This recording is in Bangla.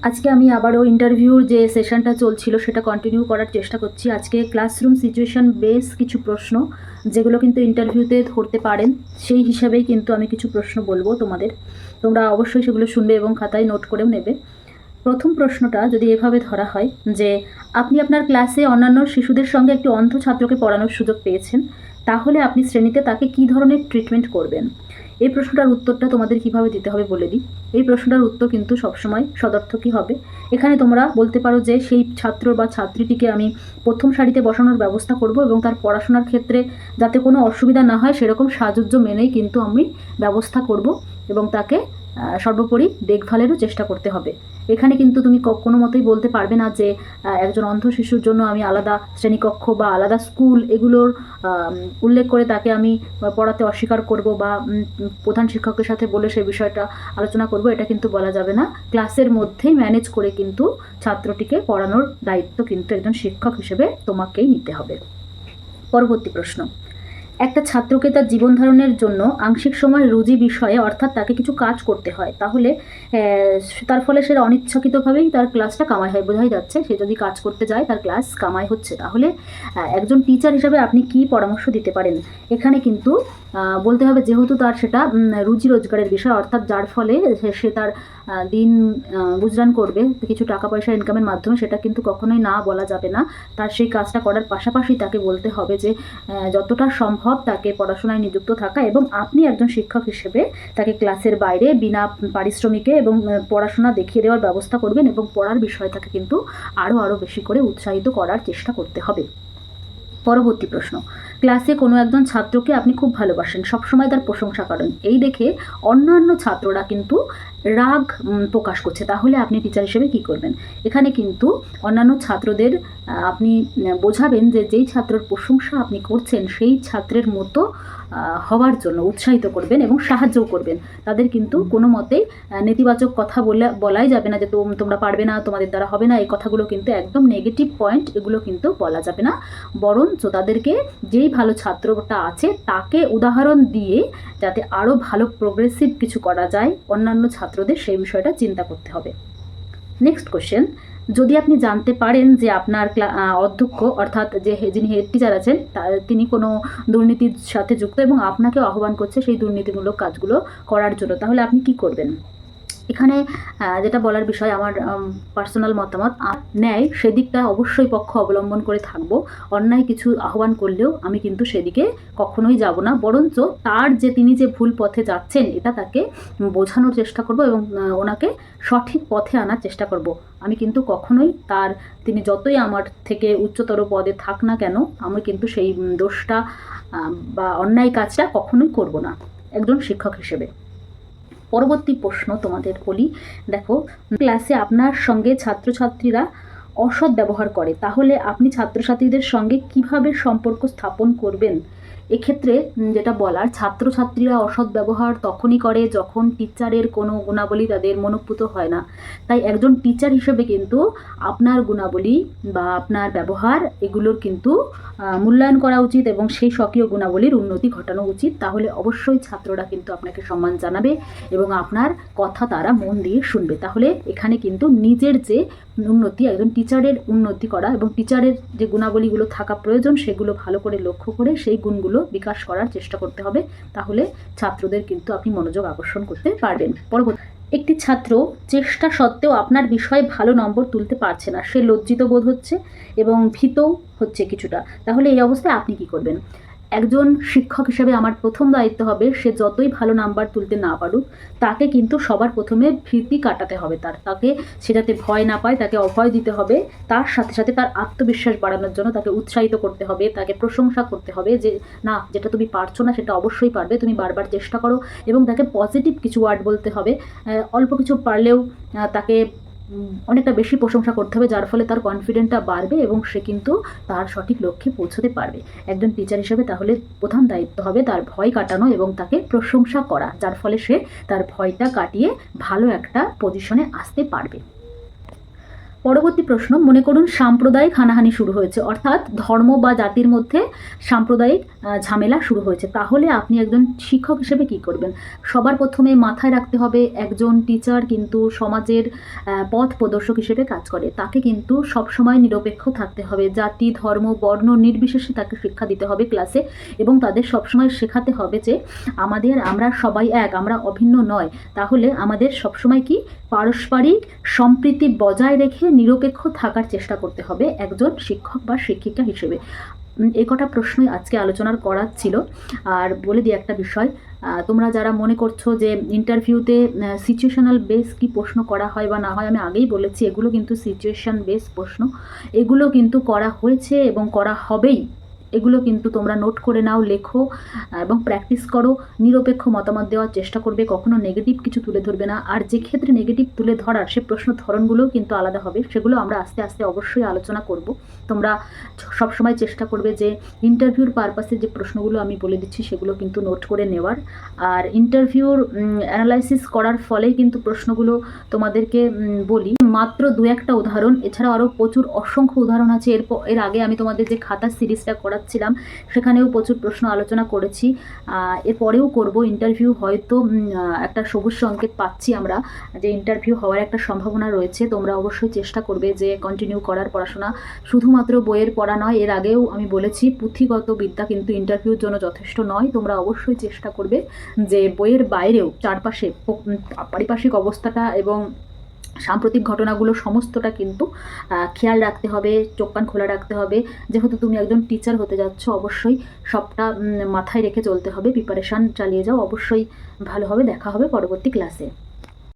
আজকে আমি আবারও ইন্টারভিউর যে সেশনটা চলছিল সেটা কন্টিনিউ করার চেষ্টা করছি। আজকে ক্লাসরুম সিচুয়েশন বেস কিছু প্রশ্ন যেগুলো কিন্তু ইন্টারভিউতে ধরতে পারেন, সেই হিসাবেই কিন্তু আমি কিছু প্রশ্ন বলবো তোমাদের। তোমরা অবশ্যই সেগুলো শুনবে এবং খাতায় নোট করেও নেবে। প্রথম প্রশ্নটা যদি এভাবে ধরা হয় যে আপনি আপনার ক্লাসে অন্যান্য শিশুদের সঙ্গে একটি অন্ধ ছাত্রকে পড়ানোর সুযোগ পেয়েছেন, তাহলে আপনি শ্রেণীতে তাকে কী ধরনের ট্রিটমেন্ট করবেন? এই প্রশ্নটার উত্তরটা তোমাদের কিভাবে দিতে হবে বলে দিই। এই প্রশ্নটার উত্তর কিন্তু সবসময় সদর্থকই হবে। এখানে তোমরা বলতে পারো যে সেই ছাত্র বা ছাত্রীটিকে আমি প্রথম সারিতে বসানোর ব্যবস্থা করব এবং তার পড়াশোনার ক্ষেত্রে যাতে কোনো অসুবিধা না হয় সেরকম সাহায্য মেনেই কিন্তু আমি ব্যবস্থা করব এবং তাকে সর্বোপরি দেখভালেরও চেষ্টা করতে হবে। এখানে কিন্তু তুমি কোনো মতেই বলতে পারবে না যে একজন অন্ধ শিশুর জন্য আমি আলাদা শ্রেণীকক্ষ বা আলাদা স্কুল এগুলোর উল্লেখ করে তাকে আমি পড়াতে অস্বীকার করব বা প্রধান শিক্ষকের সাথে বলে সে বিষয়টা আলোচনা করব, এটা কিন্তু বলা যাবে না। ক্লাসের মধ্যেই ম্যানেজ করে কিন্তু ছাত্রটিকে পড়ানোর দায়িত্ব কিন্তু একজন শিক্ষক হিসেবে তোমাকেই নিতে হবে। পরবর্তী প্রশ্ন, একটা ছাত্রকে তার জীবন ধারণের জন্য আংশিক সময় রুজি বিষয়ে অর্থাৎ তাকে কিছু কাজ করতে হয়, তাহলে তার ফলে সে অনিচ্ছাকৃতভাবেই তার ক্লাসটা কামাই হয়। বোঝাই যাচ্ছে সে যদি কাজ করতে যায় তার ক্লাস কামাই হচ্ছে। তাহলে একজন টিচার হিসেবে আপনি কি পরামর্শ দিতে পারেন? এখানে কিন্তু বলতে হবে যেহেতু তার সেটা রুজি রোজগারের বিষয়, অর্থাৎ যার ফলে সে তার দিন গুজরান করবে কিছু টাকা পয়সা ইনকামের মাধ্যমে, সেটা কিন্তু কখনোই না বলা যাবে না। তার সেই কাজটা করার পাশাপাশি তাকে বলতে হবে যে যতটা সম্ভব তাকে পড়াশোনায় নিযুক্ত থাকা, এবং আপনি একজন শিক্ষক হিসেবে তাকে ক্লাসের বাইরে বিনা পারিশ্রমিকে এবং পড়াশোনা দেখিয়ে দেওয়ার ব্যবস্থা করবেন এবং পড়ার বিষয়টাকে কিন্তু আরও বেশি করে উৎসাহিত করার চেষ্টা করতে হবে। পরবর্তী প্রশ্ন, ক্লাসে কোনো একজন ছাত্রকে আপনি খুব ভালোবাসেন, সবসময় তার প্রশংসা করেন, এই দেখে অন্যান্য ছাত্ররা কিন্তু রাগ প্রকাশ করছে, তাহলে আপনি টিচার হিসেবে কী করবেন? এখানে কিন্তু অন্যান্য ছাত্রদের আপনি বোঝাবেন যে যেই ছাত্রের প্রশংসা আপনি করছেন সেই ছাত্রের মতো হওয়ার জন্য উৎসাহিত করবেন এবং সাহায্যও করবেন। তাদের কিন্তু কোনো মতেই নেতিবাচক কথা বলাই যাবে না যে তোমরা পারবে না, তোমাদের দ্বারা হবে না, এই কথাগুলো কিন্তু একদম নেগেটিভ পয়েন্ট, এগুলো কিন্তু বলা যাবে না। বরঞ্চ তাদেরকে যেই ভালো ছাত্রটা আছে তাকে উদাহরণ দিয়ে যাতে আরও ভালো প্রোগ্রেসিভ কিছু করা যায় অন্যান্য ছাত্রদের, সেই বিষয়টা চিন্তা করতে হবে। নেক্সট কোশ্চেন, যদি আপনি জানতে পারেন যে আপনার অধ্যক্ষ অর্থাৎ যিনি হেড টিচার আছেন তিনি কোনো দুর্নীতির সাথে যুক্ত এবং আপনাকে আহ্বান করছে সেই দুর্নীতিমূলক কাজগুলো করার জন্য, তাহলে আপনি কি করবেন? এখানে যেটা বলার বিষয়, আমার পার্সোনাল মতামত, ন্যায় সেদিকটা অবশ্যই পক্ষ অবলম্বন করে থাকবো। অন্যায় কিছু আহ্বান করলেও আমি কিন্তু সেদিকে কখনোই যাব না, বরঞ্চ তিনি যে ভুল পথে যাচ্ছেন এটা তাকে বোঝানোর চেষ্টা করব এবং ওনাকে সঠিক পথে আনার চেষ্টা করব। আমি কিন্তু কখনোই তিনি যতই আমার থেকে উচ্চতর পদে থাক না কেন, আমি কিন্তু সেই দোষটা বা অন্যায় কাজটা কখনোই করব না একজন শিক্ষক হিসেবে। পরবর্তী প্রশ্ন তোমাদের বলি, দেখো, ক্লাসে আপনার সঙ্গে ছাত্রছাত্রীরা অসৎ ব্যবহার করে, তাহলে আপনি ছাত্রছাত্রীদের সঙ্গে কিভাবে সম্পর্ক স্থাপন করবেন? এক্ষেত্রে যেটা বলার, ছাত্রছাত্রীরা অসৎ ব্যবহার তখনই করে যখন টিচারের কোনো গুণাবলী তাদের মনোপুত হয় না। তাই একজন টিচার হিসেবে কিন্তু আপনার গুণাবলী বা আপনার ব্যবহার এগুলোর কিন্তু মূল্যায়ন করা উচিত এবং সেই স্বকীয় গুণাবলীর উন্নতি ঘটানো উচিত। তাহলে অবশ্যই ছাত্ররা কিন্তু আপনাকে সম্মান জানাবে এবং আপনার কথা তারা মন দিয়ে শুনবে। তাহলে এখানে কিন্তু নিজের যে উন্নতি, একজন টিচারের উন্নতি করা এবং টিচারের যে গুণাবলীগুলো থাকা প্রয়োজন সেগুলো ভালো করে লক্ষ্য করে সেই গুণগুলো বিকাশ করার চেষ্টা করতে হবে। তাহলে ছাত্রদের কিন্তু আপনি মনোযোগ আকর্ষণ করতে পারবেন। পরবর্তী, একটি ছাত্র চেষ্টা সত্ত্বেও আপনার বিষয়ে ভালো নম্বর তুলতে পারছে না, সে লজ্জিত বোধ হচ্ছে এবং ভীতও হচ্ছে কিছুটা, তাহলে এই অবস্থায় আপনি কি করবেন? একজন শিক্ষক হিসেবে আমার প্রথম দায়িত্ব হবে সে যতই ভালো নাম্বার তুলতে না পারুক তাকে কিন্তু সবার প্রথমে ভীতি কাটাতে হবে, তাকে সে যাতে ভয় না পায় তাকে অভয় দিতে হবে। তার সাথে সাথে তার আত্মবিশ্বাস বাড়ানোর জন্য তাকে উৎসাহিত করতে হবে, তাকে প্রশংসা করতে হবে যে না, যেটা তুমি পারছো না সেটা অবশ্যই পারবে, তুমি বারবার চেষ্টা করো, এবং তাকে পজিটিভ কিছু ওয়ার্ড বলতে হবে। অল্প কিছু পারলেও তাকে অনেকটা বেশি প্রশংসা করতে হবে, যার ফলে তার কনফিডেন্টটা বাড়বে এবং সে কিন্তু তার সঠিক লক্ষ্যে পৌঁছতে পারবে। একজন টিচার হিসেবে তাহলে প্রধান দায়িত্ব হবে তার ভয় কাটানো এবং তাকে প্রশংসা করা, যার ফলে সে তার ভয়টা কাটিয়ে ভালো একটা পজিশনে আসতে পারবে। পরবর্তী প্রশ্ন, মনে করুন সাম্প্রদায়িক হানাহানি শুরু হয়েছে, অর্থাৎ ধর্ম বা জাতির মধ্যে সাম্প্রদায়িক ঝামেলা শুরু হয়েছে। তাহলে আপনি একজন শিক্ষক হিসেবে কি করবেন? সবার প্রথমে মাথায় রাখতে হবে, একজন টিচার কিন্তু সমাজের পথ প্রদর্শক হিসেবে কাজ করে। তাকে কিন্তু সবসময় নিরপেক্ষ থাকতে হবে। জাতি, ধর্ম, বর্ণ নির্বিশেষে তাকে শিক্ষা দিতে হবে ক্লাসে, এবং তাদের সবসময় শেখাতে হবে যে আমরা সবাই এক, আমরা অভিন্ন নয়। তাহলে আমাদের সবসময় কি পারস্পরিক সম্প্রীতি বজায় রেখে নিরপেক্ষ থাকার চেষ্টা করতে হবে একজন শিক্ষক বা শিক্ষিকা হিসেবে। এই কটা প্রশ্নই আজকে আলোচনার করার ছিল। আর বলে দিই একটা বিষয়, তোমরা যারা মনে করছো যে ইন্টারভিউতে সিচুয়েশনাল বেস কি প্রশ্ন করা হয় বা না হয়, আমি আগেই বলেছি এগুলো কিন্তু সিচুয়েশন বেস প্রশ্ন। এগুলো কিন্তু করা হয়েছে এবং করা হবেই। এগুলো কিন্তু তোমরা নোট করে নাও, লেখো এবং প্র্যাকটিস করো। নিরপেক্ষ মতামত দেওয়ার চেষ্টা করবে, কখনো নেগেটিভ কিছু তুলে ধরবে না। আর যে ক্ষেত্রে নেগেটিভ তুলে ধরার, সে প্রশ্ন ধরনগুলোও কিন্তু আলাদা হবে, সেগুলো আমরা আস্তে আস্তে অবশ্যই আলোচনা করব। তোমরা সবসময় চেষ্টা করবে যে ইন্টারভিউর পারপাসে যে প্রশ্নগুলো আমি বলে দিচ্ছি সেগুলো কিন্তু নোট করে নেওয়ার। আর ইন্টারভিউর অ্যানালাইসিস করার ফলেই কিন্তু প্রশ্নগুলো তোমাদেরকে বলি। মাত্র দু একটা উদাহরণ, এছাড়াও আরও প্রচুর অসংখ্য উদাহরণ আছে। এর আগে আমি তোমাদের যে খাতা সিরিজটা করাচ্ছিলাম সেখানেও প্রচুর প্রশ্ন আলোচনা করেছি, এরপরেও করব। ইন্টারভিউ হয়তো একটা সবুজ সংকেত পাচ্ছি আমরা যে ইন্টারভিউ হওয়ার একটা সম্ভাবনা রয়েছে। তোমরা অবশ্যই চেষ্টা করবে যে কন্টিনিউ করার পড়াশোনা। শুধুমাত্র বইয়ের পড়া নয়, এর আগেও আমি বলেছি পুঁথিগত বিদ্যা কিন্তু ইন্টারভিউর জন্য যথেষ্ট নয়। তোমরা অবশ্যই চেষ্টা করবে যে বইয়ের বাইরেও চারপাশে পারিপার্শ্বিক অবস্থাটা এবং সাম্প্রতিক ঘটনাগুলো সমস্তটা কিন্তু খেয়াল রাখতে হবে, চোখ কান খোলা রাখতে হবে। যেহেতু তুমি একজন টিচার হতে যাচ্ছ, অবশ্যই সবটা মাথায় রেখে চলতে হবে। প্রিপারেশান চালিয়ে যাও, অবশ্যই ভালো হবে। দেখা হবে পরবর্তী ক্লাসে।